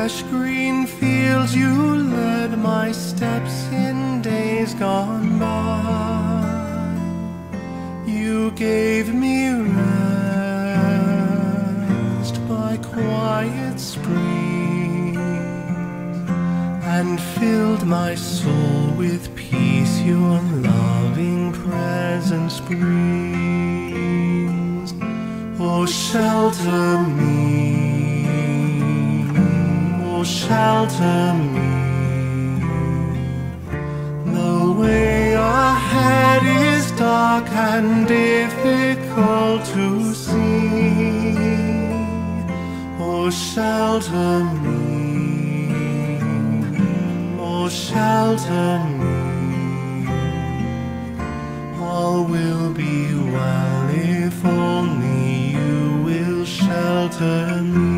lush green fields you led my steps in days gone by. You gave me rest by quiet springs and filled my soul with peace your loving presence brings. Oh, shelter me, oh, shelter me. The way ahead is dark and difficult to see. Oh, shelter me, oh, shelter me. All will be well if only you will shelter me.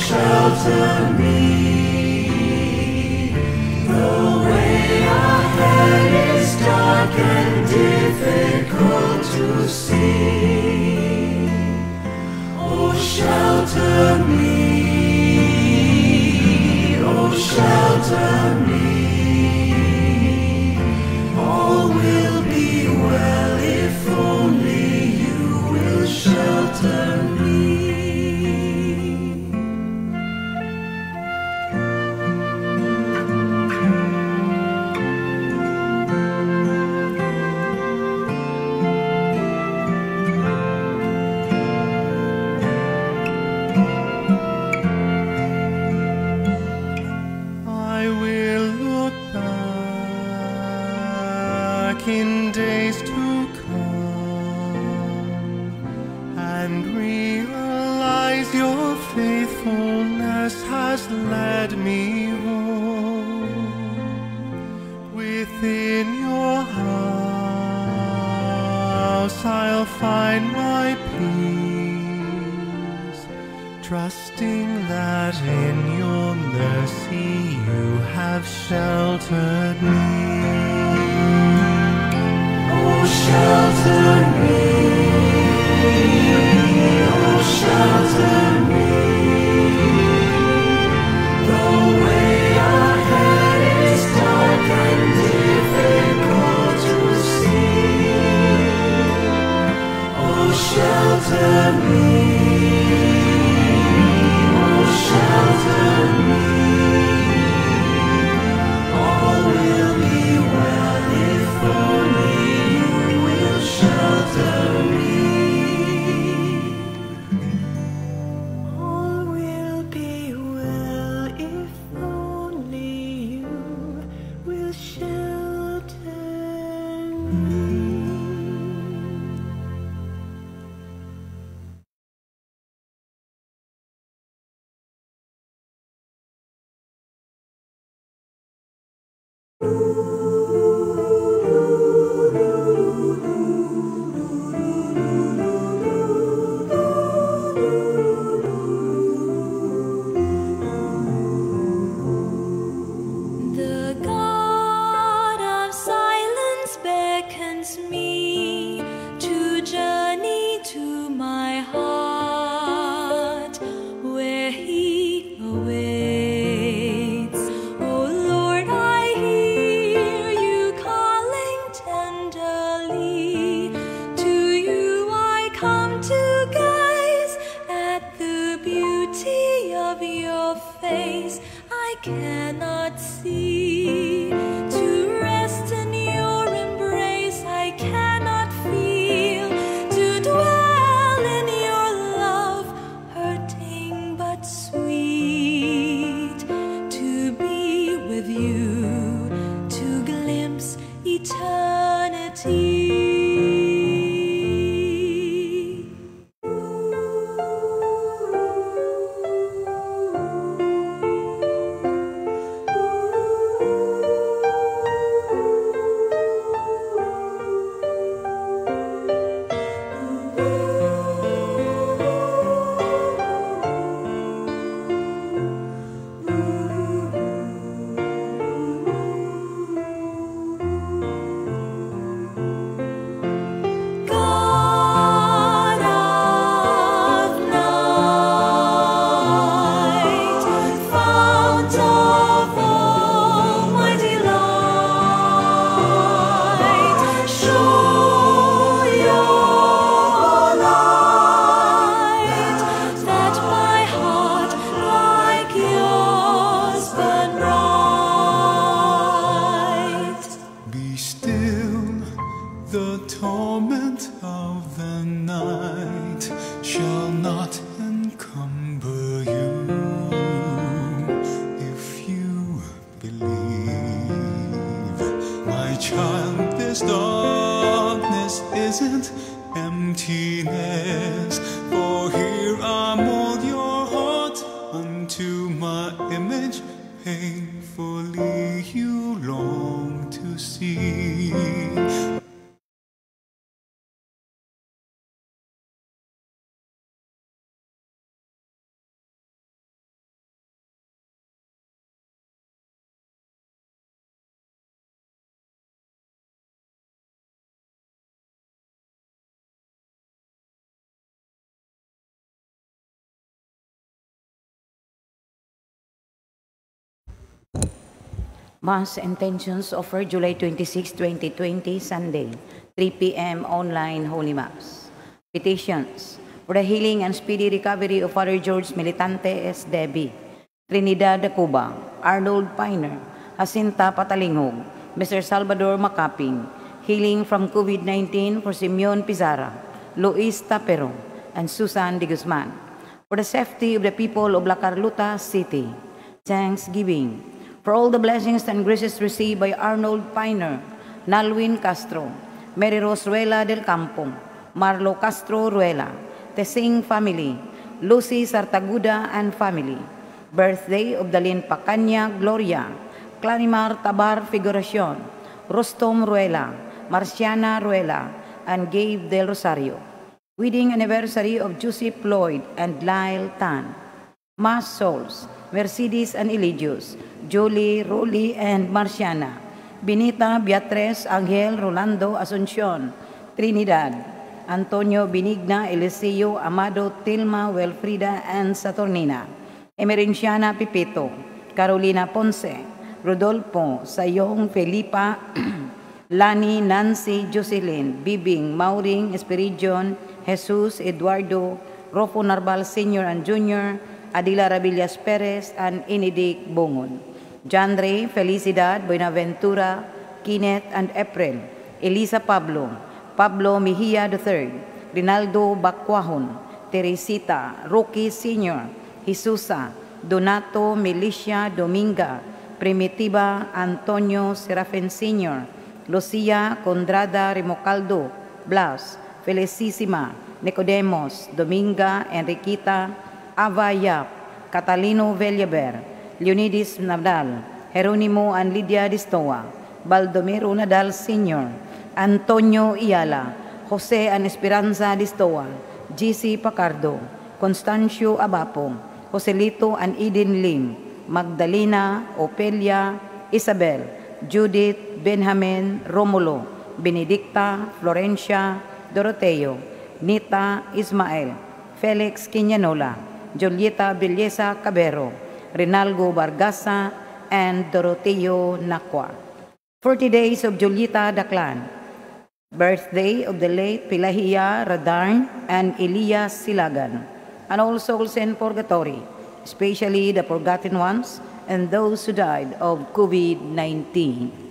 Shelter me. The way ahead is dark and difficult to see. Oh, shelter me, oh, shelter me. All will be well if only you will shelter me. In days to come and realize your faithfulness has led me home. Within your house I'll find my peace, trusting that in your mercy you have sheltered me. Oh, shelter me, oh, shelter me. The way ahead is dark and difficult to see. Oh, shelter me, oh, shelter me. All will be well if only shelter me. All will be well if only you will shelter me. Awaits. Oh Lord, I hear child, this darkness isn't emptiness, for here I mold your heart unto my image, painfully you long to see. Mass intentions offered July 26, 2020, Sunday, 3 p.m. online Holy Mass. Petitions for the healing and speedy recovery of Father George Militante S. Debbie, Trinidad de Cuba, Arnold Piner, Jacinta Patalingog, Mr. Salvador Macaping, healing from COVID-19 for Simeon Pizarra, Luis Tapero, and Susan de Guzman. For the safety of the people of La Carlota City, thanksgiving for all the blessings and graces received by Arnold Piner, Nalwin Castro, Mary Rose Ruela del Campo, Marlo Castro Ruela, Tesing family, Lucy Sartaguda and family. Birthday of Dalin Pacanya Gloria, Clarimar Tabar Figuracion, Rostom Ruela, Marciana Ruela, and Gabe Del Rosario. Wedding anniversary of Joseph Lloyd and Lyle Tan. Mass souls, Mercedes and Eligius, Jolie, Rolly, and Marciana, Benita, Beatriz, Angel, Rolando, Asuncion, Trinidad, Antonio, Benigna, Eliseo, Amado, Tilma, Wilfrida, and Saturnina, Emerenciana, Pipito, Carolina Ponce, Rodolfo, Sayong, Felipa, Lani, Nancy, Jocelyn, Bibing, Mauring, Espiridion, Jesus, Eduardo, Rofo Narbal Sr. and Jr., Adila Rabillas Perez, and Inidik Bongon. Jandre, Felicidad, Buenaventura, Kenneth, and April. Elisa Pablo, Pablo Mejia III, Rinaldo Bacuajon, Teresita, Rocky Sr., Jesusa, Donato, Milicia, Dominga, Primitiva, Antonio Serafin Sr., Lucia, Condrada, Remocaldo, Blas, Felicissima, Nicodemos, Dominga, Enriquita, Ava Yap, Catalino Villaber, Leonidas Nadal, Jeronimo and Lydia Distoa, Baldomero Nadal Sr., Antonio Iala, Jose and Esperanza Distoa, GC Pacardo, Constancio Abapo, Joselito and Eden Lim, Magdalena, Opelia, Isabel, Judith, Benjamin, Romulo, Benedicta, Florencia, Doroteo, Nita, Ismael, Felix Quiñanola, Julieta Belleza Cabero, Rinaldo Bargasa, and Doroteo Nakwa. 40 days of Julieta Daclan. Birthday of the late Pilahia Radarn and Elias Silagan. And all souls in purgatory, especially the forgotten ones and those who died of COVID-19.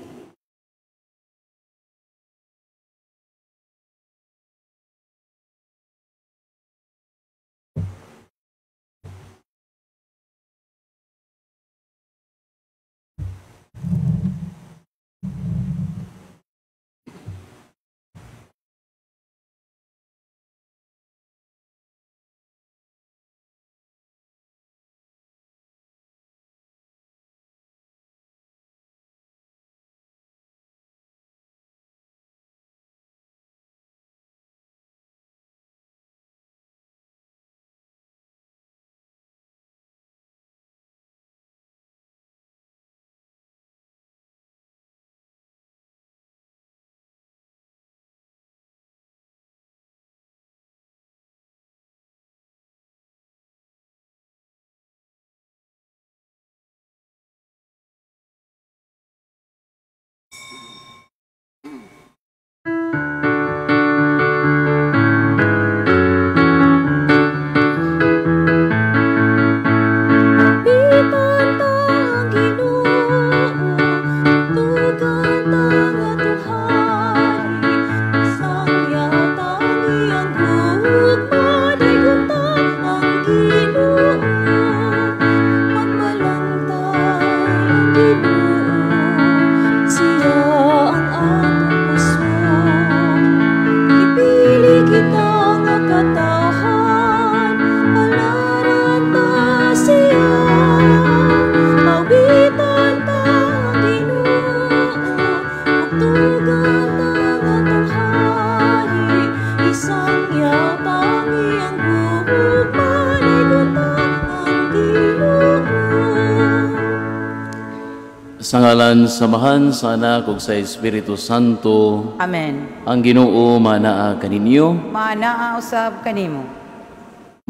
Sa ngalan samahan sa Anak ug sa Espiritu Santo. Amen. Ang Ginoo manaa kaninyo. Manaa usab kanimo.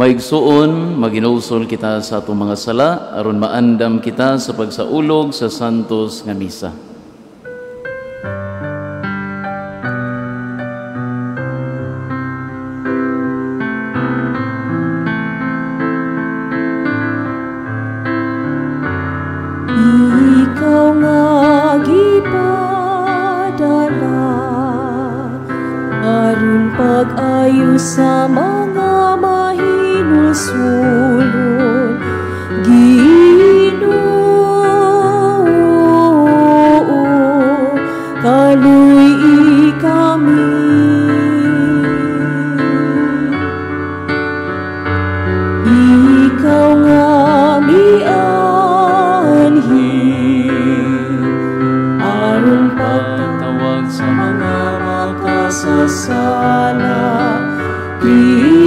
Maigsuon, maginusol kita sa atong mga sala aron maandam kita sa pagsaulog sa santos nga misa. Ikaw nga gipadala aron pag-ayo sa mga mahinulsulon, Ginoo, kaluy kami. Ikaw nga aron pagtawag sa mga makasasala, Kristo,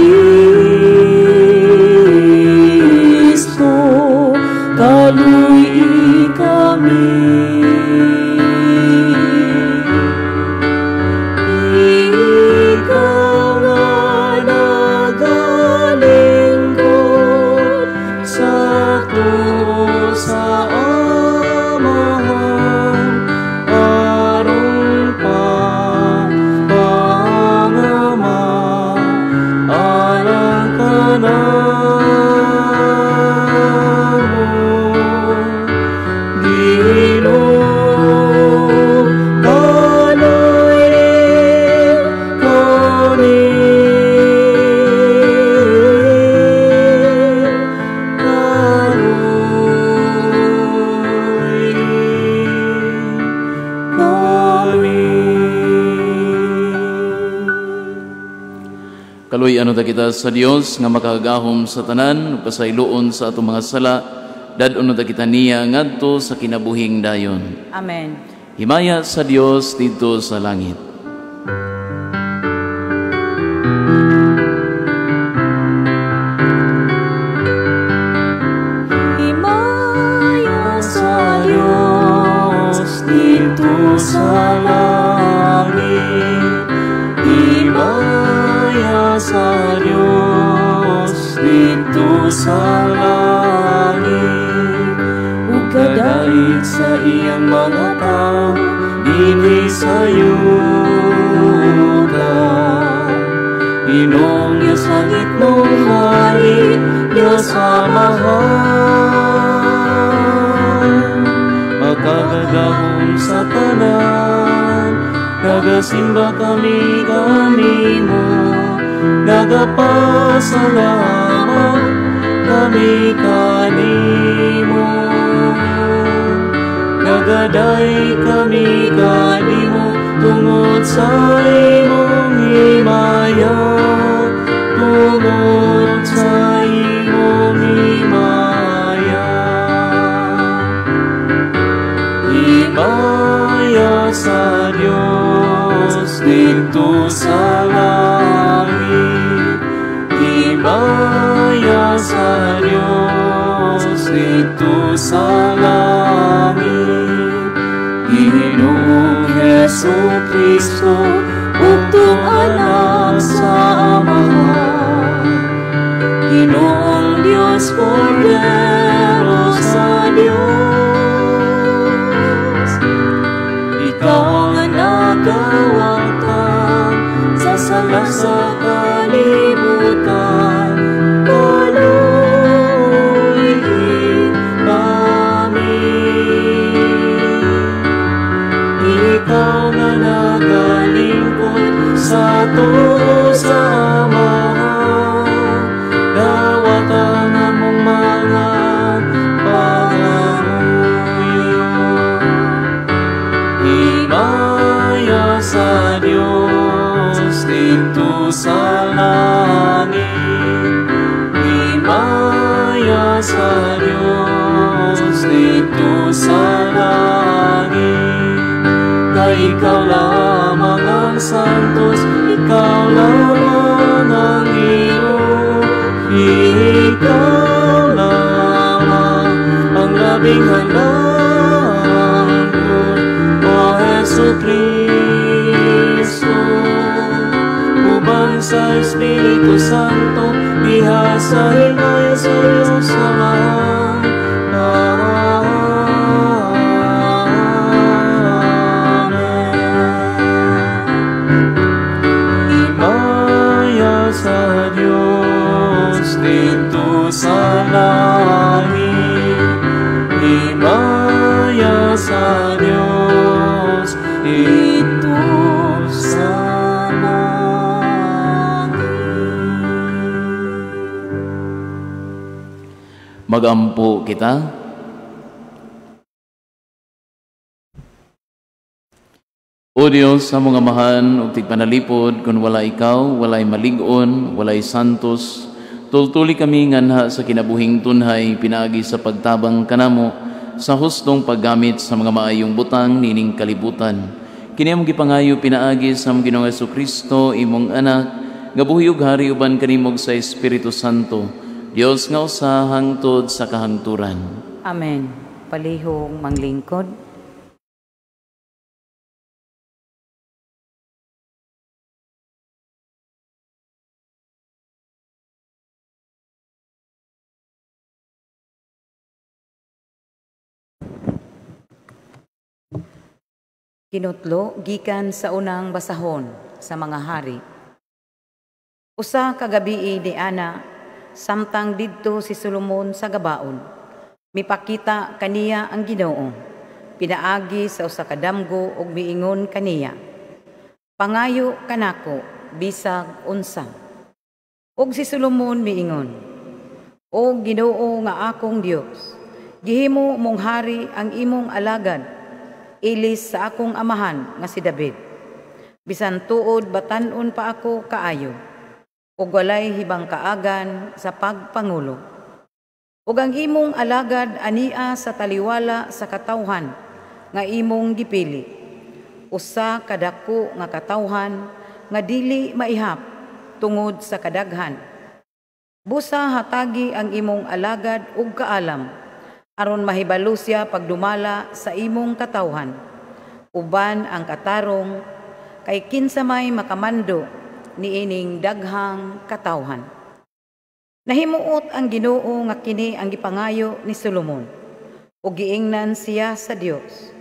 kaluy kami. Ikaw nga nagalingkod sa ato sa Kaluy ano ta kita sa Dios nga makagahom sa tanan ug pasayloon sa atong mga sala, dadon ta kita niya ngadto sa kinabuhing dayon. Amen. Himaya sa Dios didto sa langit. Himaya sa Dios didto sa langit. Sa Diyos dito sa langit, ug kadait sa iyang mga tao dinhi sa yuta. Ginong Diyos langit mong hari, Diyos Amahal, magkagagahom sa tanan, nagasimba kami kanimo. Nagapasalamat kami kanimo, nagaday kami kanimo tungod sa imong himaya, tungod sa imong himaya. Himaya sa Dios dito sa langit. Himaya sa Diyos dito sa langit. Ginoong Jesucristo, bugtong anak sa Amahan. Ginoong Diyos Kordero sa Diyos. Ikaw ang nagawangtan sa sala sa kalibutan, kaluy kami. Ikaw nga nagalingkod sa ato sa Amahan, dawatan among mga pangamuyo. Himaya sa Diyos dito sa langit. Himaya sa Diyos dito sa langit. Kay ikaw lamang ang santos, ikaw lamang ang iyo. Ikaw lamang ang labing handang Jesucristo. Ubang sa Espiritu Santo, bihasa himay sa Diyos Ama. Himaya sa Diyos dito sa langit. Himaya sa Diyos dito sa Magampo kita. O Diyos, sa mga amahan ug tigpanalipod, kung wala ikaw, walay malig-on, walay santos, tultuli kami nganha sa kinabuhing tunhay, pinaagi sa pagtabang kanamo, sa hustong paggamit sa mga maayong butang nining kalibutan. Kini among gipangayo pinaagi sa among Ginoong Jesucristo, imong anak, gabuhi ug hari uban kanimog sa Espiritu Santo, Dios nga usa hangtod sa kahangturan. Amen. Palihog manglingkod. Kinutlo gikan sa unang basahon sa mga hari. Usa ka gabii ni ana, samtang didto si Solomon sa gabaon, mipakita kaniya ang Ginoo, pinaagi sa usa ka damgo ug miingon kaniya, pangayo kanako bisag unsa. Ug si Solomon miingon, O Ginoo nga akong Dios, gihimo mong hari ang imong alagad, ilis sa akong amahan nga si David. Bisan tuod batan-on pa ako kaayo, ug walay hibang kaagan sa pagpangulo. Ug ang imong alagad ania sa taliwala sa katawhan nga imong gipili, usa kadako nga katawhan nga dili maihap tungod sa kadaghan. Busa hatagi ang imong alagad ug kaalam, aron mahibalo siya pagdumala sa imong katawhan. Uban ang katarong, kay kinsa may makamando niining daghang katawhan. Nahimuot ang Ginoo nga kini ang gipangayo ni Solomon, ug giingnan siya sa Dios.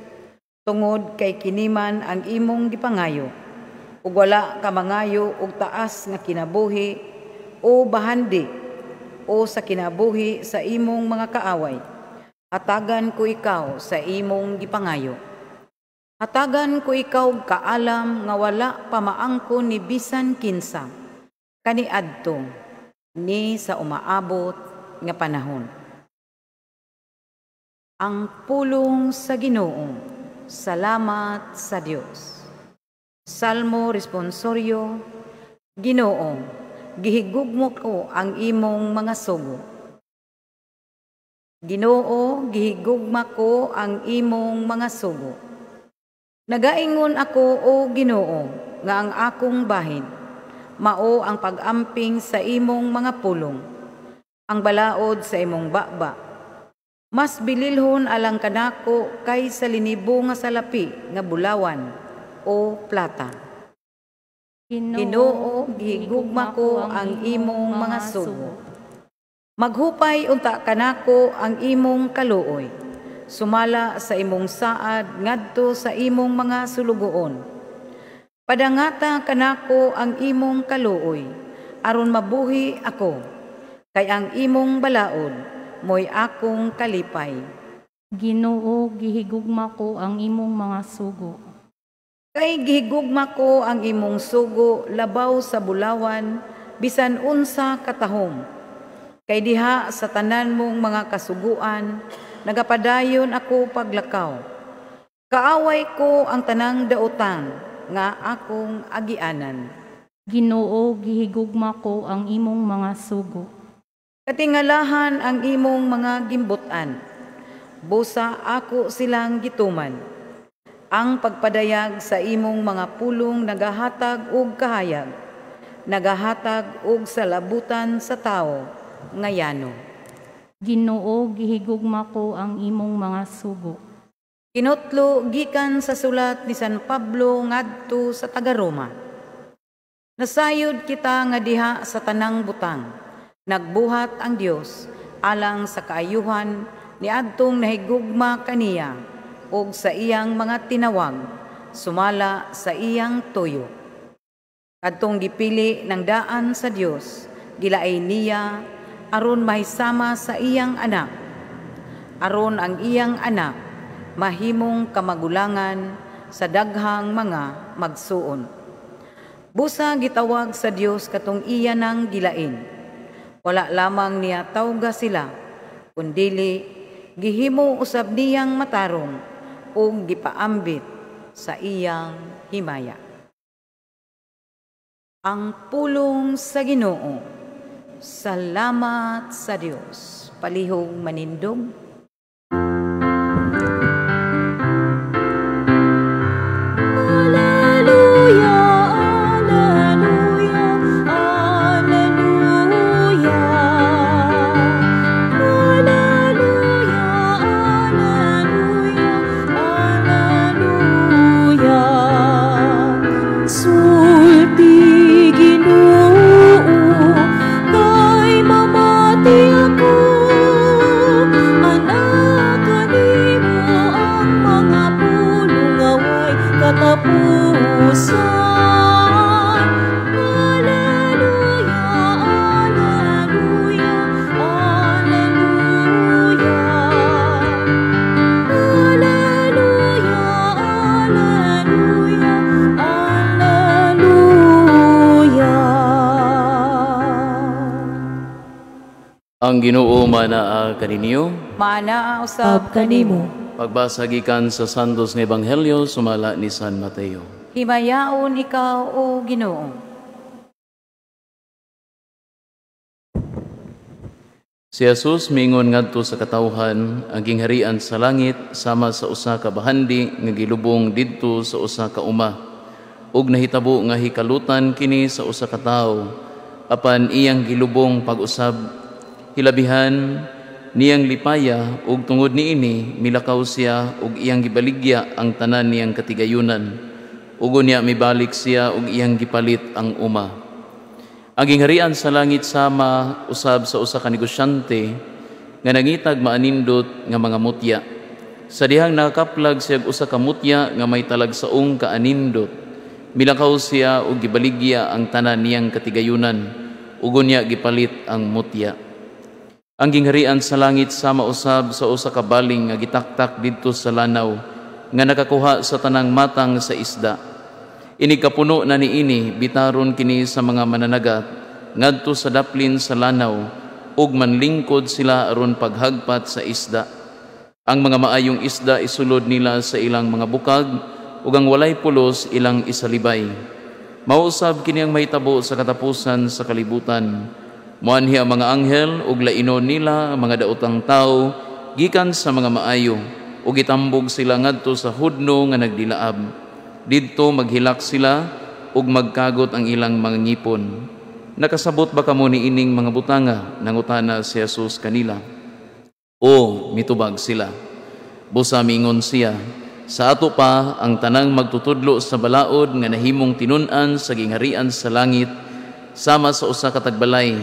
Tungod kay kiniman ang imong gipangayo, ug wala ka mangayo og taas nga kinabuhi o bahandi o sa kinabuhi sa imong mga kaaway. Hatagan ko ikaw sa imong gipangayo. Hatagan ko ikaw kaalam nga wala pamaangkon ni bisan kinsa, kaniadto ni sa umaabot nga panahon. Ang pulong sa Ginoo, salamat sa Dios. Salmo responsorio, Ginoo, gihigugmo ko ang imong mga sugo. Ginoo, gihigugma ko ang imong mga sugo. Nagaingon ako, O Ginoo, nga ang akong bahin, mao ang pag-amping sa imong mga pulong, ang balaod sa imong bakba. Mas bililhon alang kanako kay sa linibo nga salapi nga bulawan o plata. Ginoo, gihigugma ko ang imong mga sugo. Maghupay unta kanako ang imong kaluoy, sumala sa imong saad ngadto sa imong mga sulugoon. Padangata kanako ang imong kaluoy, aron mabuhi ako, kay ang imong balaod mo'y akong kalipay. Ginoo, gihigugma ko ang imong mga sugo. Kay gihigugma ko ang imong sugo labaw sa bulawan, bisan unsa katahom. Kay diha sa tanan mong mga kasuguan, nagapadayon ako paglakaw. Kaaway ko ang tanang dautan nga akong agianan. Ginoo, gihigugma ko ang imong mga sugo. Katingalahan ang imong mga gimbutan, busa ako silang gituman. Ang pagpadayag sa imong mga pulong nagahatag og kahayag, nagahatag og salabutan sa tao, ngayano. Ginoo, gihigugma ko ang imong mga sugo. Kinutlo gikan sa sulat ni San Pablo ngadto sa taga-Roma. Nasayod kita nga diha sa tanang butang. Nagbuhat ang Dios alang sa kaayuhan ni adtong nahigugma kaniya ug sa iyang mga tinawag sumala sa iyang tuyo. Adtong gipili ng daan sa Dios, gilaay niya aron mahisama sa iyang anak. Aron ang iyang anak mahimong kamagulangan sa daghang mga magsuon. Busa gitawag sa Dios katong iya nang gilain. Wala lamang niya tawga sila, kundili gihimo usab niyang matarong o gipaambit sa iyang himaya. Ang pulong sa Ginoo. Salamat sa Dios. Palihog manindog. Ang Ginoo manaa kaninyo, Manaa usab kanimo. pagbasa gikan sa Santos nga Ebanghelyo sumala ni San Mateo. Himayaon ikaw o Ginoo. Si Jesus mingon ngadto sa katawhan ang gingharian sa langit sama sa usa ka bahandi nga gilubong didto sa usa ka uma. Ug nahitabo nga hikalutan kini sa usa ka tawo apan iyang gilubong pag-usab. Hilabihan niyang lipaya ug tungod niini milakaw siya ug iyang gibaligya ang tanan niyang katigayunan. Ug niya mibalik siya ug iyang gipalit ang uma. Ang gingharian sa langit sama usab sa usa ka negosyante nga nangitag maanindot nga mga mutya. Sa dihang nakakaplag siya usa ka mutya nga may talagsaong kaanindot. Milakaw siya ug gibaligya ang tanan niyang katigayunan. Ug niya gipalit ang mutya. Ang gingharian sa langit sama usab sa usa ka baling nga gitaktak didto sa lanaw nga nakakuha sa tanang matang sa isda. Inikapuno na niini bitaron kini sa mga mananagat ngadto sa daplin sa lanaw ug manlingkod sila aron paghagpat sa isda. Ang mga maayong isda isulod nila sa ilang mga bukag ug ang walay pulos ilang isalibay. Mausab kini ang mahitabo sa katapusan sa kalibutan. Muanhi ang mga anghel ug lainon nila ang mga daotang tao gikan sa mga maayo ug itambog sila ngadto sa hudno nga nagdilaab. Didto maghilak sila ug magkagot ang ilang mga ngipon. Nakasabot ba kamo niining mga butanga? Nangutana si Jesus kanila. O mitubag sila. Busa mingon siya, sa ato pa ang tanang magtutudlo sa balaod nga nahimong tinun-an sa gingharian sa langit sama sa usa ka tagbalay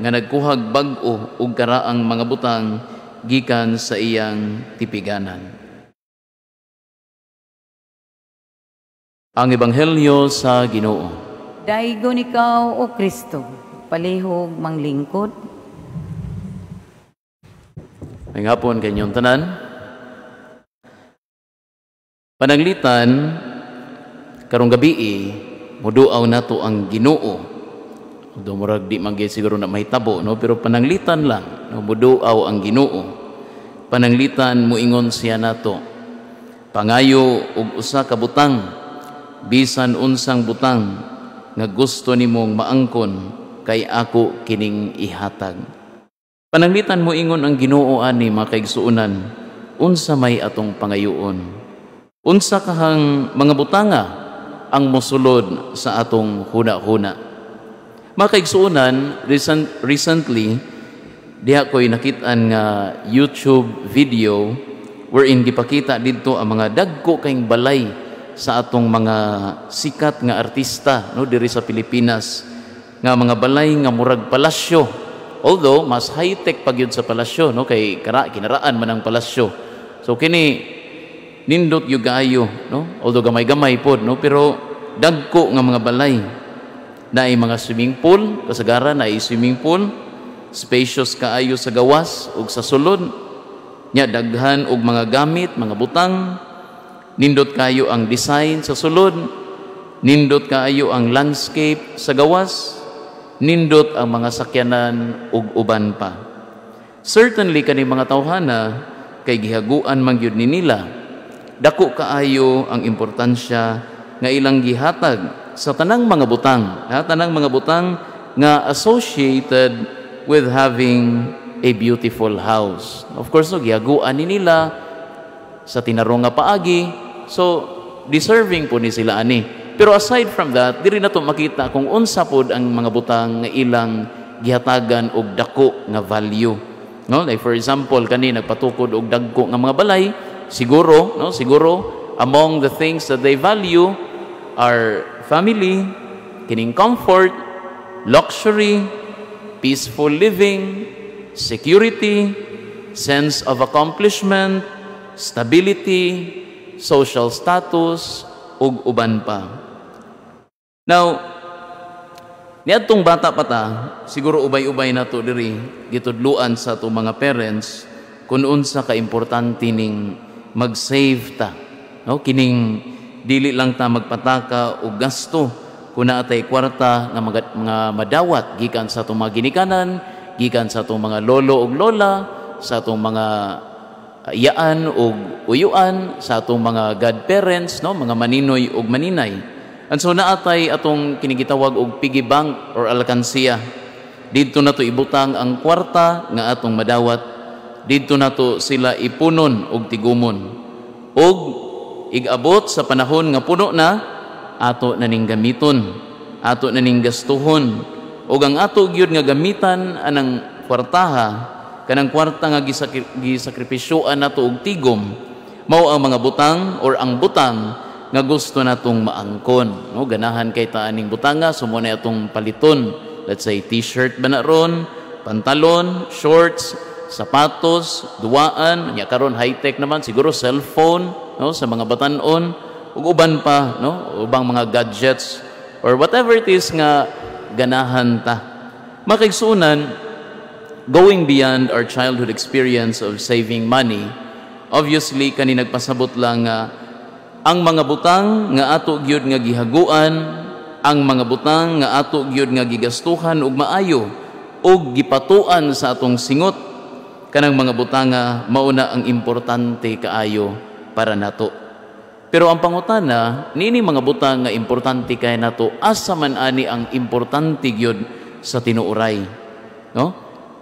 nga nagkuhag bag-o ug karaang mga butang gikan sa iyang tipiganan. Ang Ebanghelyo sa Ginoo. Daigon ikaw o Kristo, palihog manglingkod. May hapon kanyong tanan. Pananglitan karong gabi muduaw nato ang Ginoo. Dumurag di man siguro na mahitabo no, pero pananglitan lang no, muduaw ang Ginoo. Pananglitan muingon siya nato. Pangayo ug usa ka butang bisan unsang butang nga gusto nimong maangkon kay ako kining ihatag. Pananglitan muingon ang Ginoo ani mga kaigsuonan, unsa may atong pangayoon. Unsa kahang mga butanga ang mosulod sa atong huna-huna. Mga kaigsuonan, recently, diha ko'y nakitaan nga YouTube video wherein gipakita didto ang mga dagko kayong balay sa atong mga sikat nga artista no diri sa Pilipinas, nga mga balay nga murag palasyo, although mas high-tech pa gyud sa palasyo no kay kinaraan man ang palasyo. So kini nindot yung gayo no, although gamay-gamay pod no, pero dagko nga mga balay na ay mga swimming pool, kasagaran na ay swimming pool, spacious kaayo sa gawas ug sa sulod nya, daghan og mga gamit, mga butang, nindot kayo ang design sa sulod, nindot kayo ang landscape sa gawas, nindot ang mga sakyanan ug uban pa. Certainly kani mga tawhana kay gihaguan man gyud ni nila, dako kaayo ang importansya nga ilang gihatag sa tanang mga butang, tanang mga butang nga associated with having a beautiful house. Of course, no, gihaguan ni nila sa tinarong nga paagi, so deserving po ni sila ani. Pero aside from that, diri na to makita kung unsa pod ang mga butang nga ilang gihatagan og dako nga value. No, like for example, kani nagpatukod og dagko nga mga balay, siguro among the things that they value are family, kining comfort, luxury, peaceful living, security, sense of accomplishment, stability, social status, ug uban pa. Now, niadtong bata pa ta, siguro ubay-ubay na to diri gitudluan sa atong mga parents kung unsa ka importante ning mag-save ta. No, kining dili lang ta magpataka og gasto kun naatay kwarta nga mga madawat gikan sa atong mga ginikanan, gikan sa atong mga lolo ug lola, sa atong mga iyaan ug uyuan, sa atong mga godparents, no, mga maninoy ug maninay. And so naatay atong kinigitawag og piggy bank or alkansiya. Didto nato ibutang ang kwarta nga atong madawat. Didto nato sila ipunon og tigumon. Og igabot sa panahon nga puno na, ato na ning gamiton, ato na ning gastuhon. Og ang ato gyud nga gamitan anang kwartaha, kanang kwarta nga gisakripisyoan nato og tigom, mao ang mga butang or ang butang nga gusto natong maangkon. No, ganahan kay ta aning butanga, sumo na atong paliton. Let's say t-shirt ba na ron, pantalon, shorts, sapatos, duwaan, nya karon high-tech naman siguro cellphone, no, sa mga batan-on ug uban pa, no, ubang mga gadgets or whatever it is nga ganahan ta. Makaigsunan, going beyond our childhood experience of saving money, obviously kani nagpasabot lang nga ang mga butang nga ato gyud nga gihaguan, ang mga butang nga ato gyud nga gigastuhan og maayo og gipatuan sa atong singot, kanang mga butang nga mauna ang importante kaayo para nato. Pero ang pangutana, nini mga butang nga importante kay nato, asa man ani ang importante gyud sa tinuoray, no?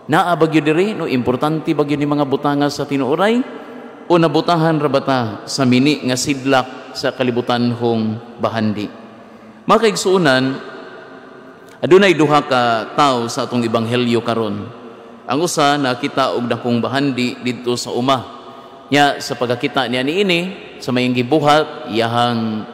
Naa ba gyud diri no importante ba gyud ni mga butanga sa tinuoray o nabutahan ra bata sa mini nga sidlak sa kalibutanhong bahandi? Makaigsuunan, adunay duha ka tawo sa atong ebanghelyo karon. Ang usa nakita og dakong bahandi didto sa uma. Nya sa pagkakita niya niini sa mayang gibuhat, iyahang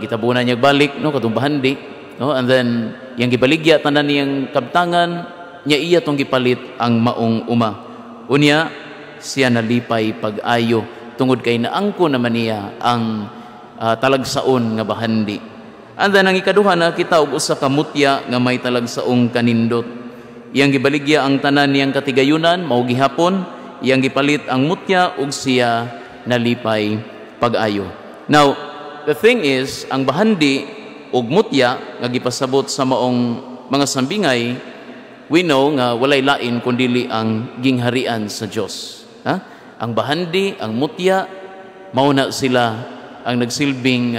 gitabunan niya balik no katong bahandi, no, and then yang gibaligya tanan niyang kabtangan nya iya tong gipalit ang maong uma. Unya siya nalipay pag-ayo tungod kay naangko naman niya ang talagsaon nga bahandi. And then ang ikaduha nakita og usa ka mutya nga may talagsaong kanindot. Iyang gibaligya ang tanan niyang katigayunan mao gihapon, iyang gipalit ang mutya ug siya nalipay pag-ayo. Now, the thing is, ang bahandi ug mutya nga gipasabot sa maong mga sambingay, we know nga walay lain kundi ang gingharian sa Dios. Ha? Ang bahandi, ang mutya, mao na sila ang nagsilbing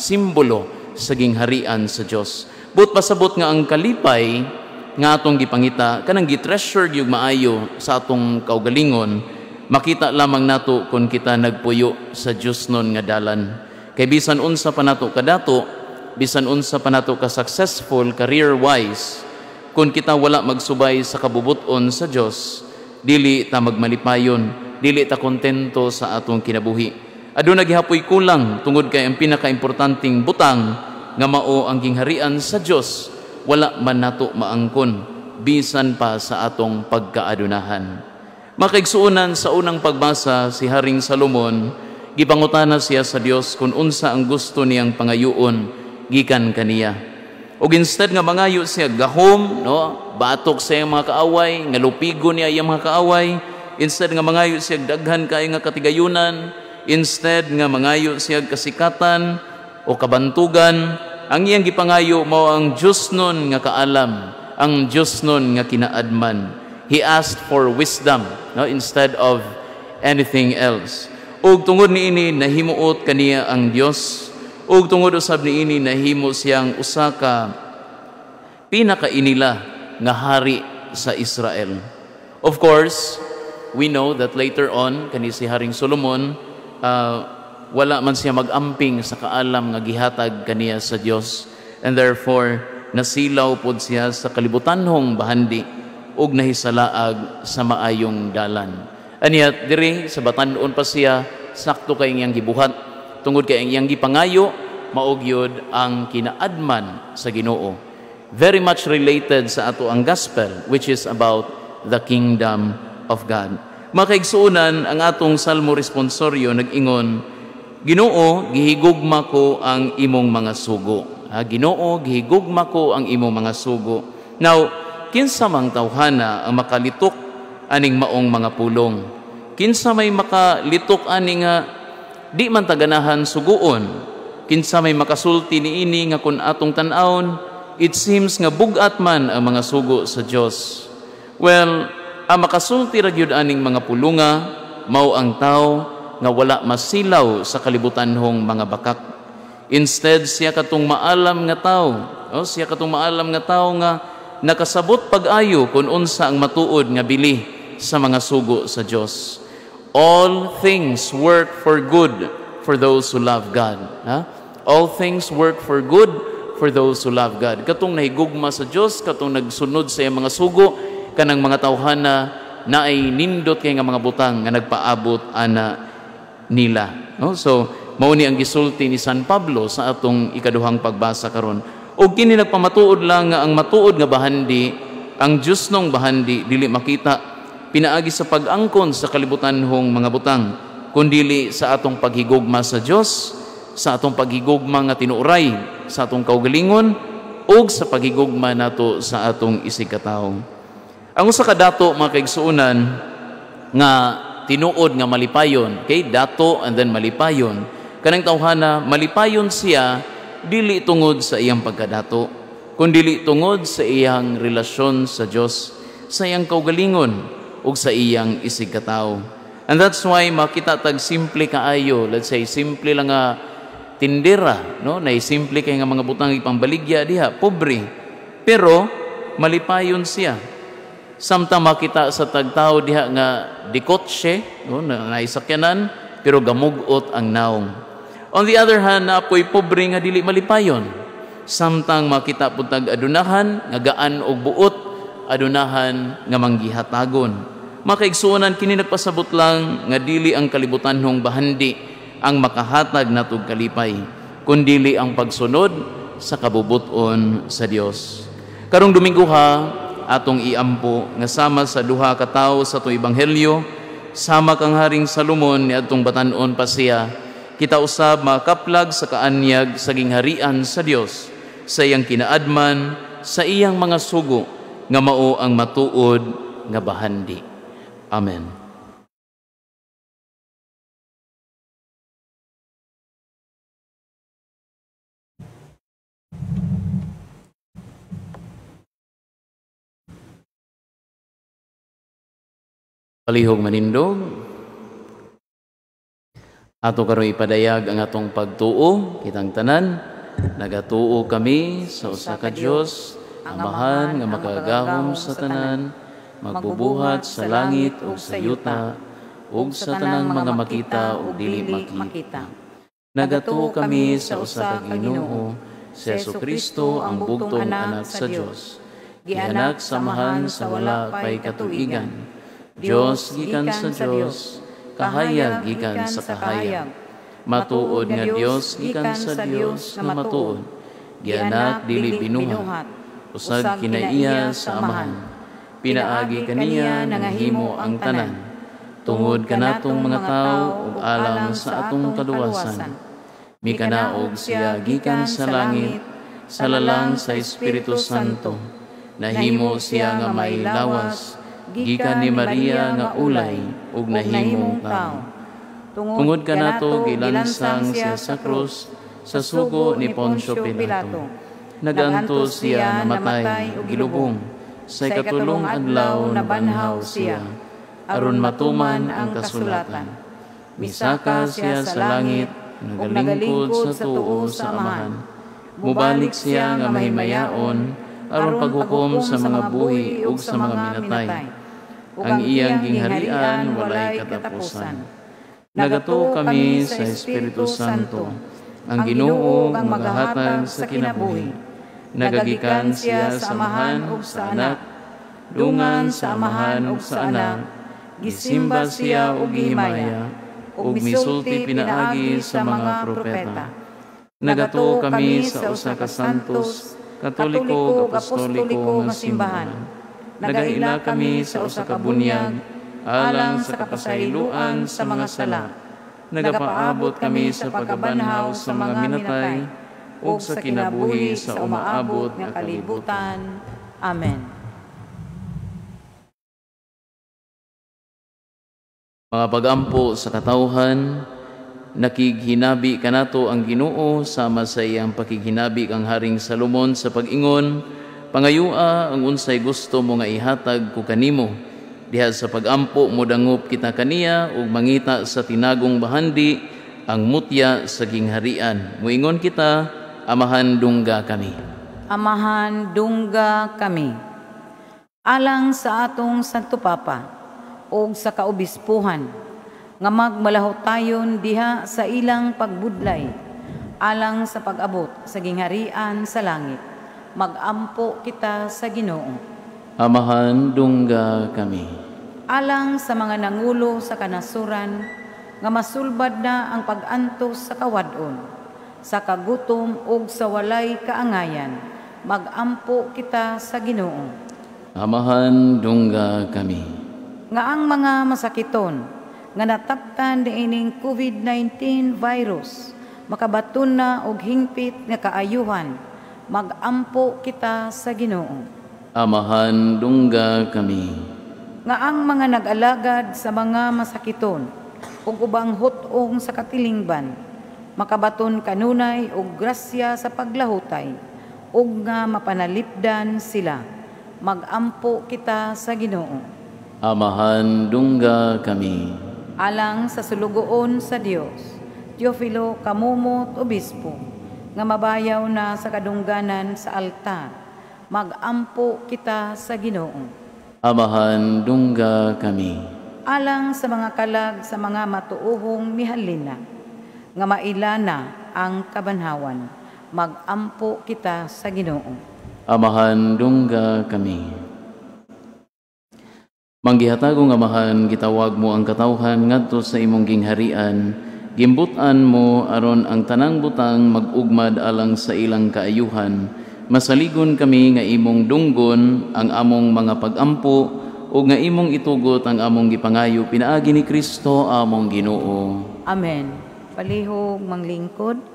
simbolo sa gingharian sa Dios. But pasabot nga ang kalipay nga atong gipangita, kanang gitreasure yung maayo sa atong kaugalingon, makita lamang nato kung kita nagpuyo sa Dios nun nga dalan. Kay bisan unsa pa nato kadato, bisan unsa pa nato ka successful career-wise, kung kita wala magsubay sa kabubuton sa Dios, dili ta magmalipayon, dili ta kontento sa atong kinabuhi. Aduna gihapoy kulang tungod kay ang pinakaimportanteng butang nga mao ang gingharian sa Dios wala man nato maangkon bisan pa sa atong pagkaadunahan. Makaigsuunan sa unang pagbasa si Haring Salomon, gipangutana siya sa Dios kung unsa ang gusto niyang pangayuon gikan kaniya. Og instead nga mangayo siya gahom, no, batok sa iyang mga kaaway, nga lupigon niya iyang mga kaaway, instead nga mangayo siya daghan kay nga katigayunan, instead nga mangayo siya kasikatan o kabantugan, ang iyang gipangayo mao ang Dios nun nga kaalam, ang Dios nun nga kinaadman. He asked for wisdom, no, instead of anything else. Ug tungod niini nahimuot kaniya ang Dios, ug tungod usab niini nahimo siyang usa ka pinakainila nga hari sa Israel. Of course, we know that later on kani si Haring Solomon wala man siya mag-amping sa kaalam nga gihatag kaniya sa Dios, and therefore nasilaw pod siya sa kalibutanhong bahandi ug nahisalaag sa maayong dalan. Anyat diri sa batan-on pa siya sakto kay iyang gibuhat tungod kay iyang gipangayo maog yod ang kinaadman sa Ginoo. Very much related sa ato ang gospel, which is about the kingdom of God. Makaigsuunan ang atong salmo responsoryo nag-ingon, Ginoo gihigugma ko ang imong mga sugo. Ginoo gihigugma ko ang imong mga sugo. Now, kinsa mang tawhana ang makalitok aning maong mga pulong? Kinsa may makalitok ani nga di man taganahan suguon? Kinsa may makasulti niini nga kun atong tan-awon, it seems nga bugat man ang mga sugo sa Dios. Well, ang makasulti ra gyud aning mga pulunga mao ang tao nga wala masilaw sa kalibutanhong mga bakak. Instead siya katong maalam nga tao, siya katong maalam nga tao nga nakasabot pag-ayo kung unsa ang matuod nga bili sa mga sugo sa Dios. All things work for good for those who love God. All things work for good for those who love God. Katong nahigugma sa Dios, katong nagsunod sa iyang mga sugo, kanang mga tawhana na ay nindot kay nga mga butang nga nagpaabot ana nila. So, mao ni ang gisulti ni San Pablo sa atong ikaduhang pagbasa karon. O kini nagpamatuod lang nga ang matuod nga bahandi, ang Dios nung bahandi dili makita pinaagi sa pag-angkon sa kalibutanhong mga butang, kundili sa atong paghigugma sa Dios, sa atong paghigugma nga tinuray sa atong kaugalingon, ug sa paghigugma nato sa atong isigkatawo. Ang usa ka dato mga kaigsuonan nga tinuod nga malipayon, okay, dato and then malipayon. Kanang tawhana malipayon siya dili tungod sa iyang pagkadato, kundi tungod sa iyang relasyon sa Dios, sa iyang kaugalingon ug sa iyang isigkatawo. And that's why makita tag simple kaayo, let's say simple lang nga tindera, no, nay simple kay nga mga butang ipambaligya diha, pobre, pero malipayon siya. Samtang makita sa tagtao diha nga dikotse, no, naisakyanan pero gamugot ang naong. On the other hand, naapoy pobre nga dili malipayon. Samtang makita pud tag adunahan nga gaan og buot, adunahan nga manggihatagon. Makaigsuonan kini nagpasabot lang nga dili ang kalibutanhong bahandi ang makahatag natog kalipay, kundili ang pagsunod sa kabubuton sa Dios. Karong Domingo ha, atong iampo nga sama sa duha ka tawo sa atong ebanghelyo, sama kang Haring Salomon ni atong batan-on pa siya, kita usab makaplag sa kaanyag sa gingharian sa Dios, sa iyang kinaadman, sa iyang mga sugo nga mao ang matuod nga bahandi. Amen. Palihog manindog, ato karon ipadayag ang atong pagtuo, kitang tanan, nagatuo kami sa usa ka Dios, Amahan nga makagahom sa tanan, magbubuhat sa langit ug sa yuta, ug sa tanang mga makita ug dili makita. Nagatuo kami sa usa ka Ginoo, si Jesucristo ang bugtong anak sa Dios, gianak samahan sa wala pay katuigan, Dios gikan sa Dios, kahayag gikan sa kahayag. Matuod nga Dios gikan sa Dios nga matuod. Gianak dili binuhat, usag kinaiya sa amahan. Pinaagi kaniya nangahimo ang tanan. Tungod kanatong mga tao ug alang sa atong kaluwasan. Mikanaog siya gikan sa langit, sa lalang sa Espiritu Santo. Nahimo siya nga may lawas, gikan ni Maria nga ulay, ug nahimong tao. Tungod kanato gilansang siya sa krus, sa sugo ni Poncio Pilato. Nagantos siya namatay ug gilubong, sa ikatulong adlaw nabanhaw siya, aron matuman ang kasulatan. Misaka siya sa langit, nagalingkod sa tuo sa amahan. Mubalik siya nga mahimayaon, aron paghukom sa mga buhi ug sa mga minatay. Ang iyang gingharian walay katapusan. Nagato kami sa Espiritu Santo, ang Ginoo ang maghahatag sa kinabuhi. Nagagikan siya sa amahan ug sa anak, dungan sa amahan ug sa anak, gisimba siya ug gihimaya, ug misulti pinaagi sa mga propeta. Nagato kami sa usa ka santos, katoliko ug apostoliko nga simbahan. Nagaila kami sa usa ka bunyag, alang sa kapasayloan sa mga sala. Nagapaabot kami sa pagkabanhaw sa mga minatay, ug sa kinabuhi sa umaabot nga kalibutan. Amen. Mga pagampo sa katawhan, nakighinabi kanato ang Ginoo sama sa iyang pakighinabi kang Haring Salomon sa pag-ingon, pangayua ang unsay gusto mo nga ihatag ko kanimo. Diha sa pagampo mo dangop kita kaniya ug mangita sa tinagong bahandi ang mutya sa gingharian. Muingon kita, amahan dungga kami. Amahan dungga kami. Alang sa atong Santo Papa ug sa kaobispuhan nga magmalahotayon diha sa ilang pagbudlay alang sa pag-abot sa gingharian sa langit. Magampo kita sa Ginoo. Amahan dungga kami. Alang sa mga nangulo sa kanasuran, nga masulbad na ang pag-antos sa kawadon, sa kagutom ug sa walay kaangayan, magampo kita sa Ginoo. Amahan dungga kami. Nga ang mga masakiton, nga nataptan niining COVID-19 virus, makabaton na og hingpit nga kaayuhan, magampo kita sa Ginoo. Amahan dungga kami. Nga ang mga nag-alagad sa mga masakiton ug ubang hutong sa katilingban, makabaton kanunay og grasya sa paglahutay ug nga mapanalipdan sila. Magampo kita sa Ginoo. Amahan dungga kami. Alang sa sulugoon sa Dios, Teofilo Kamumot Obispo, nga mabayaw na sa kadungganan sa altar, magampo kita sa Ginoo. Amahan dungga kami. Alang sa mga kalag sa mga matuuhong mihalina, nga mailana ang kabanhawan, magampo kita sa Ginoo. Amahan dungga kami. Manggihatagong amahan, gitawag mo ang katawhan ngadto sa imong gingharian, gimbutan mo aron ang tanang butang mag-ugmad alang sa ilang kaayuhan. Masaligon kami nga imong dunggon ang among mga pagampo o nga imong itugot ang among gipangayo pinaagi ni Kristo among Ginoo. Amen. Palihog manglingkod.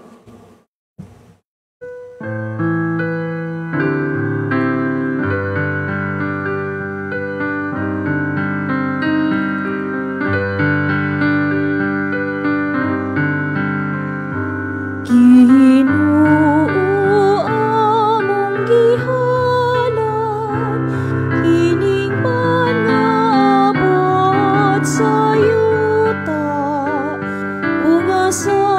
Sa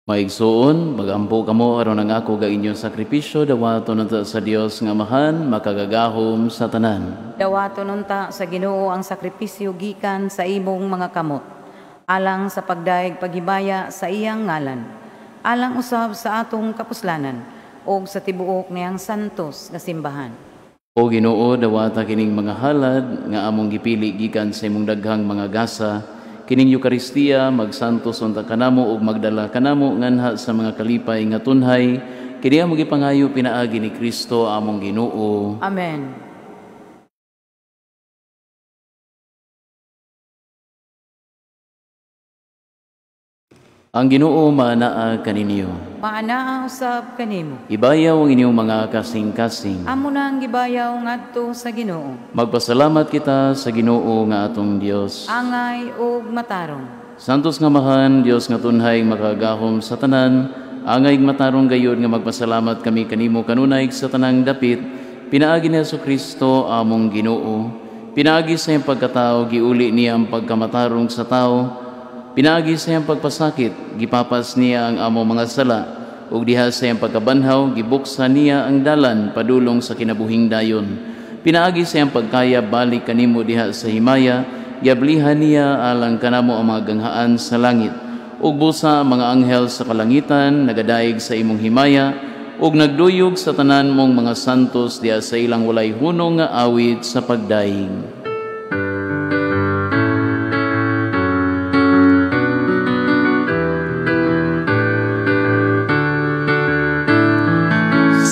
Maigsuon, magampo kamo aron ang ako ga inyong sakripisyo dawato nata sa Dios nga Amahan makagagahom sa tanan. Dawato nunta sa Ginoo ang sakripisyo gikan sa imong mga kamot, alang sa pagdaig paghibaya sa iyang ngalan, alang usab sa atong kapuslanan, o sa tibuok niyang santos nga simbahan. O Ginoo, dawata kining mga halad nga among gipili gikan sa imong daghang mga gasa, kining Eucharistia magsantos unta kanamo ug magdala kanamo nganha sa mga kalipay nga tunhay, kini among gipangayo pinaagi ni Kristo among Ginoo. Amen. Ang Ginoo maanaa kaninyo. Maanaa usab kanimo. Ibayaw ang inyong mga kasing-kasing. Amo na ang gibayaw ngadto sa Ginoo. Magpasalamat kita sa Ginoo nga atong Dios. Angay ug matarong. Santos nga Amahan, Dios nga tunhay makagahom sa tanan, angay matarong gayud nga magpasalamat kami kanimo kanunay sa tanang dapit, pinaagi ni Jesucristo among Ginoo. Pinaagi sa iyang pagkatao, giuli niya ang pagkamatarong sa tao. Pinaagi sa iyang pagpasakit, gipapas niya ang amo mga sala, ug diha sa iyang pagkabanhaw, gibuksan niya ang dalan padulong sa kinabuhing dayon. Pinaagi sa iyang pagkaya, balik kanimo diha sa himaya, giablihan niya alang kanamo ang mga ganghaan sa langit. Ug busa ang mga anghel sa kalangitan, nagadaig sa imong himaya, ug nagduyog sa tanan mong mga santos diha sa ilang walay hunong nga awit sa pagdaing.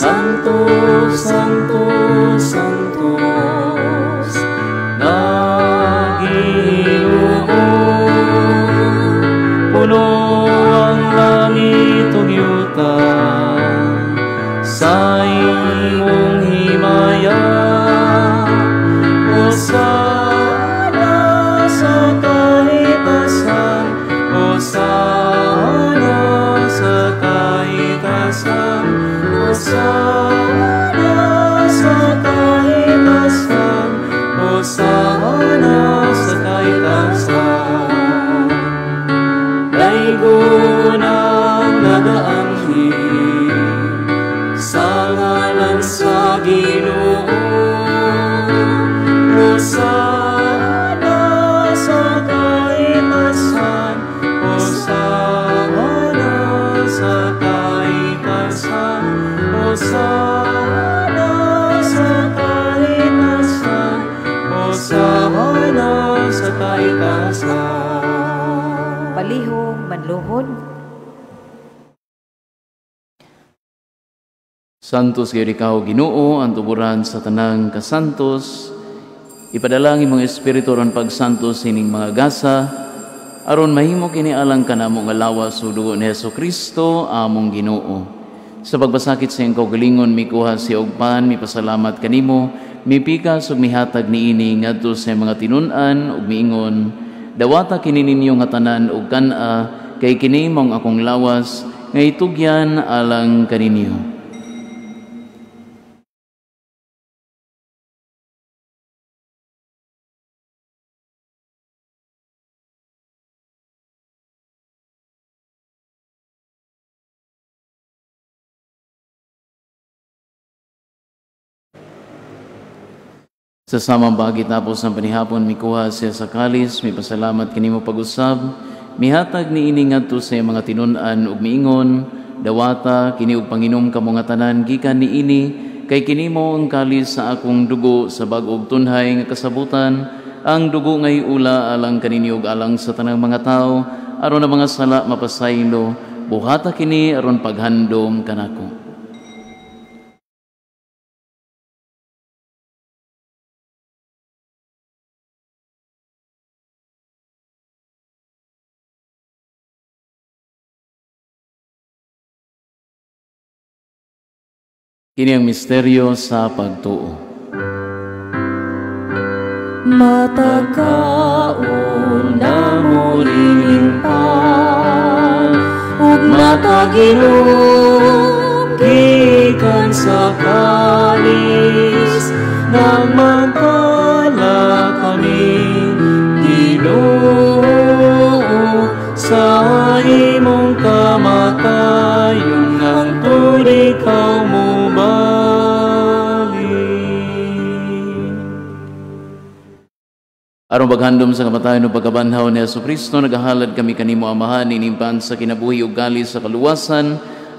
Santos, Santos, Santos, na Ginoo, puno ang langit ug yuta sa imong himaya. Hosana sa kaitasan, Hosana sa kaitasan, Hosana sa kaitasan, Hosana sa kaitasan. Daigon ang nagaanghel sa ngalan sa Ginoo. Hosana sa kaitasan, Hosana sa kaitasan, Hosana sa kaitasan, Hosana sa kaitasan. Palihog madluhod. Santos gyud ikaw Ginoo, ang tuburan sa tanang kasantos. Ipadala ang imong espiritu ron pagsantos sining mga gasa, aron mahimo kini alang kanamo nga lawas ug dugo ni Jesucristo among Ginoo. Sa pagbasakit sa iyong kaugalingon, mikuha siya og pan, mipasalamat kanimo, mipikas ug mihatag niini ngadto sa mga tinun-an ug miingon, dawata kini ninyo nga tanan ug kan-a, kay kini mong akong lawas nga itugyan alang kaninyo. Sa samang bagit tapos ng panihapon, mikuha siya sa kalis, may pasalamat kanimo pag-usab, mihatag ni ini ngadto sa mga tinun-an ug miingon, dawata kini og panginom kamo nga tanan gikan ni ini, kay kinimo ang kalis sa akong dugo sa bag-og tunhay nga kasabutan, ang dugo ngay ula alang kaninyo ug alang sa tanang mga tao, aron ang mga sala mapasaylo, buhata kini aron paghandom kanako. Kini ang misteryo sa pagtuo. Matagkaon na mo rinimpan, ug mataginom gikan sa kalis, nang magkala kami Ginoo sa imong kamatayon. ikaw mo balik. Aron paghandom sa kamatayon o pagkabanhaw ni Jesucristo, nagahalad kami kanimo Amahan, inimpan sa kinabuhi ug gali sa kaluwasan.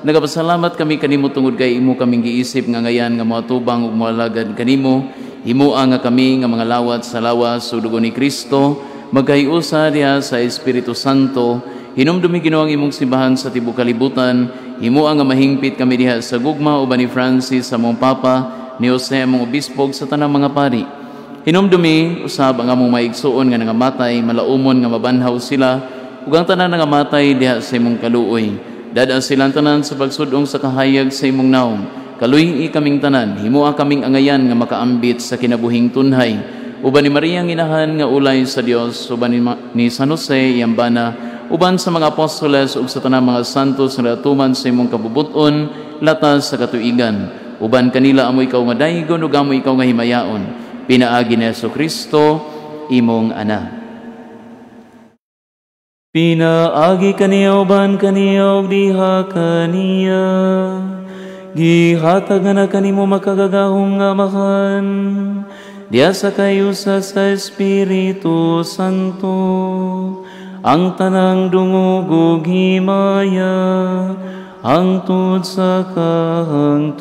Nagapasalamat kami kanimo tungod kay imo kaming giisip nga ngayan nga moatubang ug moalagad kanimo. Himua nga kami nga mga lawat sa lawas sa dugo ni Kristo, magkahiusa diha sa Espiritu Santo. Hinumdumi Ginoo ang imong simbahan sa tibuok kalibutan. Himua nga mahingpit kami diha sa gugma uban ni Francis sa among Papa, ni Jose among obispog sa tanang mga pari. Hinumdumi usab ang among maigsuon nga nangamatay, malaumon nga mabanhaw sila, ug ang tanan nangamatay diha sa imong kaluoy. Dada silang tanan sa pagsudong sa kahayag sa imong naong. Kaluy kaming tanan, himuha kaming angayan nga makaambit sa kinabuhing tunhay. Uban ni Maria ang inahan nga ulay sa Dios, uban ni San Jose iyambana, uban sa mga apostoles ug sa tanang mga santos nga atuman sa imong kabubuton, latas sa katuigan. Uban kanila amo ikaw nga daygon ug amo ikaw nga himayaon. Pinaagi ni Jesucristo, imong anak. Pinaagi kaniya uban kaniya ug diha kaniya. Gihatag na kanimo makagagahong nga Amahan. Diya sa kayusa sa Espiritu Santo. Ang tanang dungog ug himaya hangtod sa kahangturan.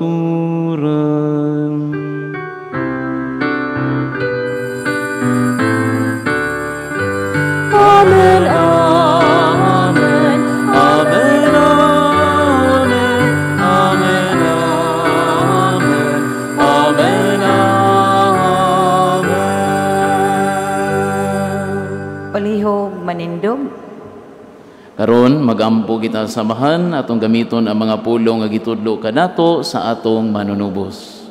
Amen, amen, amen, amen, amen, amen, amen, amen. Palihog manindog. Karon magampo kita sa Amahan atong gamiton ang mga pulong nga gitudlo kanato sa atong manunubos.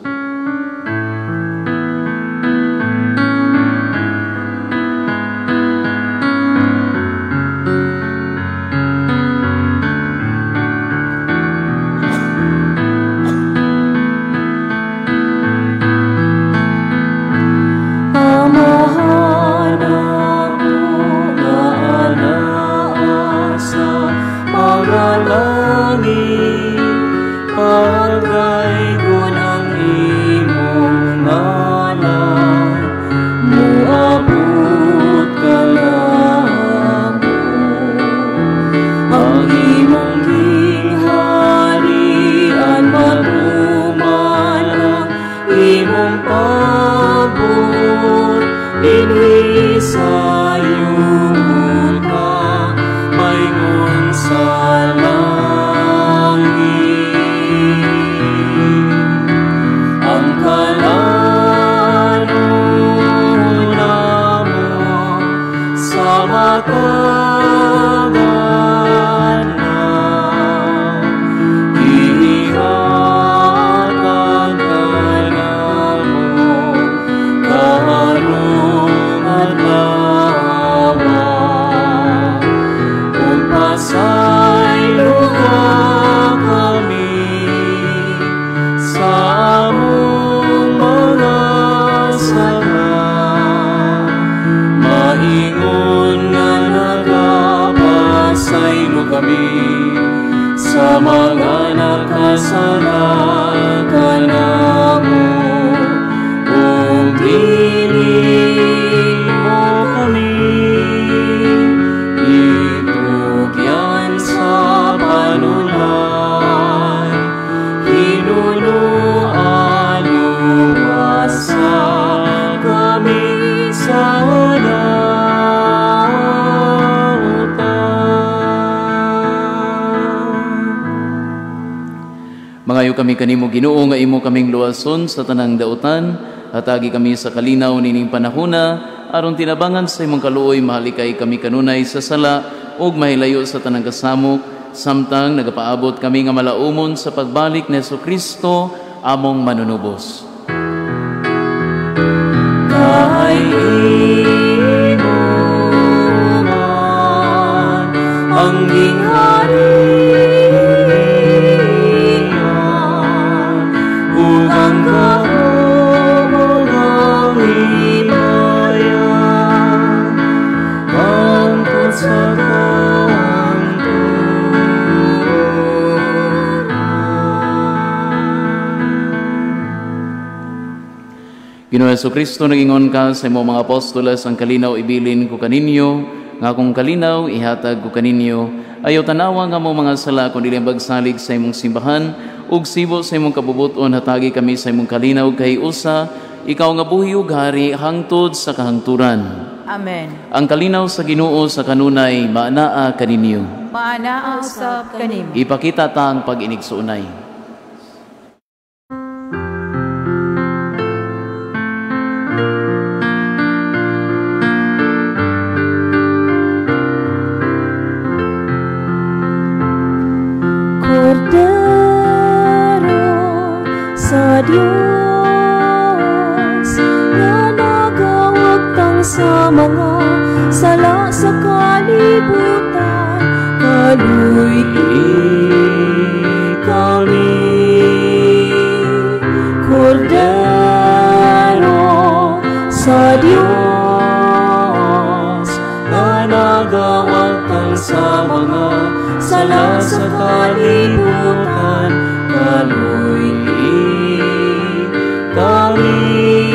Mangayo kami kanimo Ginoo nga imo kaming luwason sa tanang dautan, hatagi kami sa kalinaw nining panahona, aron tinabangan sa imong kaluoy mahalikay kami kanunay sa sala ug mahilayo sa tanang kasamok, samtang nagapaabot kami nga malaumon sa pagbalik ni Jesucristo among manunubos. Kay imo man ang ginghari Ginoong Jesucristo, nagingon ka sa imong mga apostoles, ang kalinaw ibilin ko kaninyo, nga kung kalinaw ihatag ko kaninyo, ayaw tanawa nga mo mga sala, kung dili bagsalig sa imong simbahan, ug sibo sa imong kabubuton, hatagi kami sa imong kalinaw kay usa, ikaw nga buhi ug hari hangtod sa kahangturan. Amen. Ang kalinaw sa Ginoo sa kanunay maanaa kaninyo. Maanaa usab kanimo. Ipakita ta ang pag-inigsuunay. Sa Diyos na nagawagtang sa mga sala sa kalibutan, kaluy kami. Kordero sa Diyos na nagawagtang sa mga sala sa kalibutan, kaluy kami.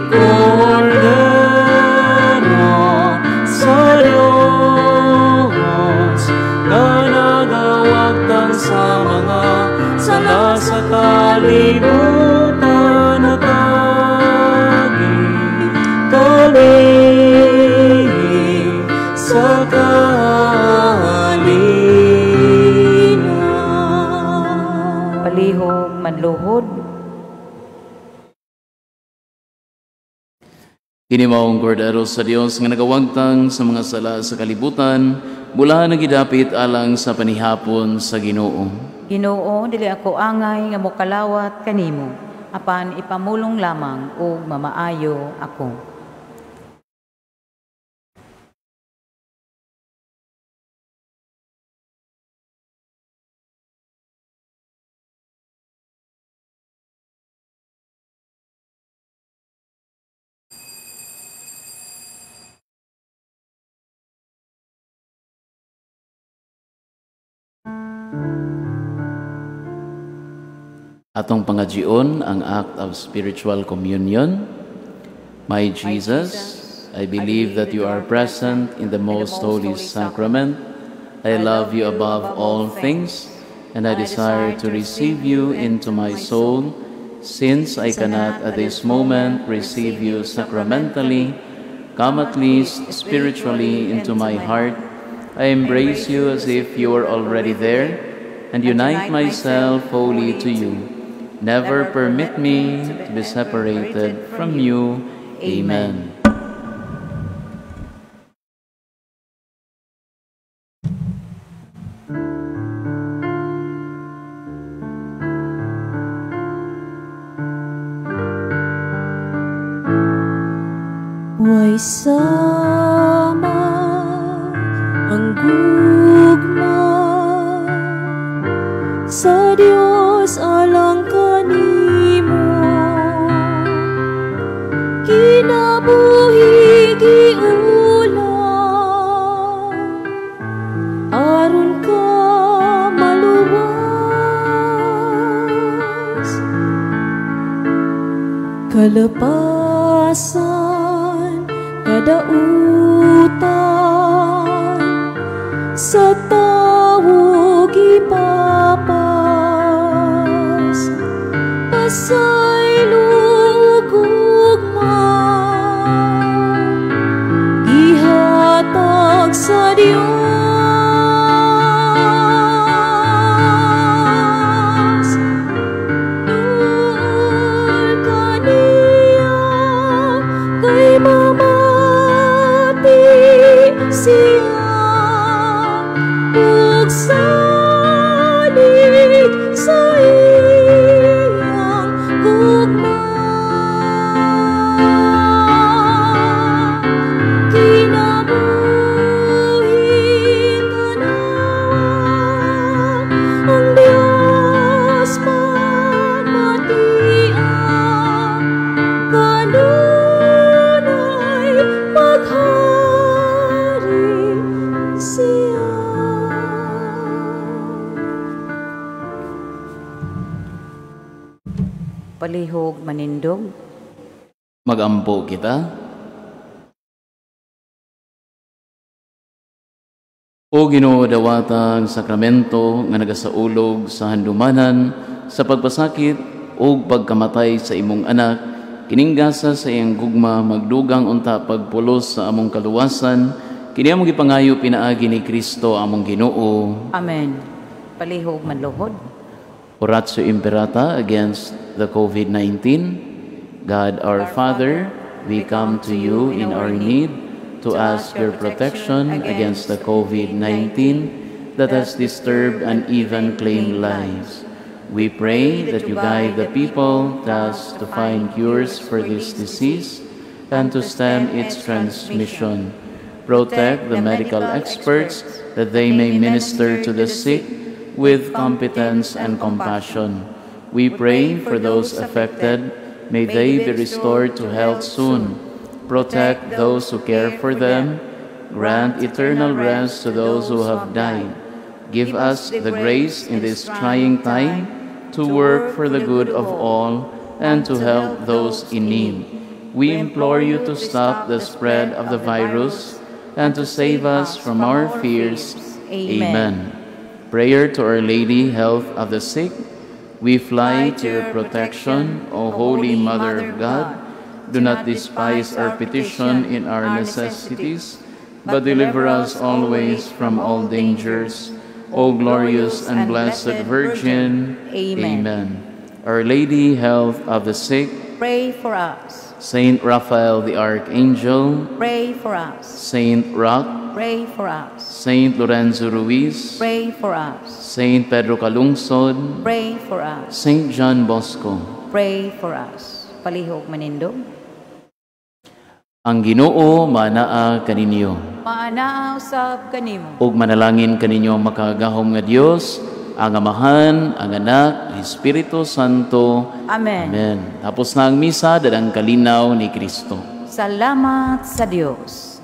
Kordero sa Diyos na nagawagtang sa mga sala sa kalibutan, hatagi kami sa kalinga. Palihog manluhod. Kini maong kordero sa Dios nga nagawagtang sa mga sala sa kalibutan, bulahan nagidapit alang sa panihapon sa Ginoo. Ginoo, dili ako angay nga mokalawat kanimo, apan ipamulong lamang ug mamaayo ako. Atong pangadyon ang act of spiritual communion. My Jesus, I believe that you are present in the most holy sacrament. I love you above all things, and I desire to receive you into my soul. Since I cannot at this moment receive you sacramentally, come at least spiritually into my heart. I embrace you as if you were already there, and unite myself wholly to you. Never permit me to be separated from you. Amen. Way sama ang gugma sa Diyos alang kanimo, kinabuhi giulang aron ka maluwas, kalapasan kadautan sa tawo gipapas, pasay lugugma gihatag sa Dios. Dul kaniya kay mamati siya, ug salig sa iyang gugma, kinabuhi kanawa ang Diyos pagmatian, kanunay maghari siya. Palihog manindog. Magampo kita. O Ginoo dawatang sakramento nga nagasaulog sa handumanan sa pagpasakit o pagkamatay sa imong anak, kininggasa sa iyang gugma magdugang unta pagpulos sa among kaluwasan, kini among gipangayo pinaagi ni Kristo among Ginoo. Amen. Palihog manluhod. Oratio Imperata against the COVID-19. God our Father, we come to you in our need to ask your protection against the COVID-19 that has disturbed and even claimed lives. We pray that you guide the people thus to find cures for this disease and to stem its transmission. Protect the medical experts that they may minister to the sick with competence and compassion. We pray for those affected. May they be restored to health soon. Protect those who care for them. Grant eternal rest to those who have died. Give us the grace in this trying time to work for the good of all and to help those in need. We implore you to stop the spread of the virus and to save us from our fears. Amen. Prayer to Our Lady, Health of the Sick. We fly to your protection, O Holy Mother of God. Do not despise our petition in our necessities, but deliver us always from all dangers. O glorious and blessed Virgin. Amen. Our Lady, Health of the Sick. Pray for us. Saint Raphael the Archangel. Pray for us. Saint Roch. Pray for us. Saint Lorenzo Ruiz. Pray for us. Saint Pedro Calungsod. Pray for us. Saint John Bosco. Pray for us. Palihog manindog. Ang Ginoo manaa kaninyo. Maanaaw sab kanimo. Ug manalangin kaninyo makagahom nga Dios, ang Amahan, ang Anak, ang Espiritu Santo. Amen. Amen. Tapos na ang misa, dadang kalinaw ni Kristo. Salamat sa Dios.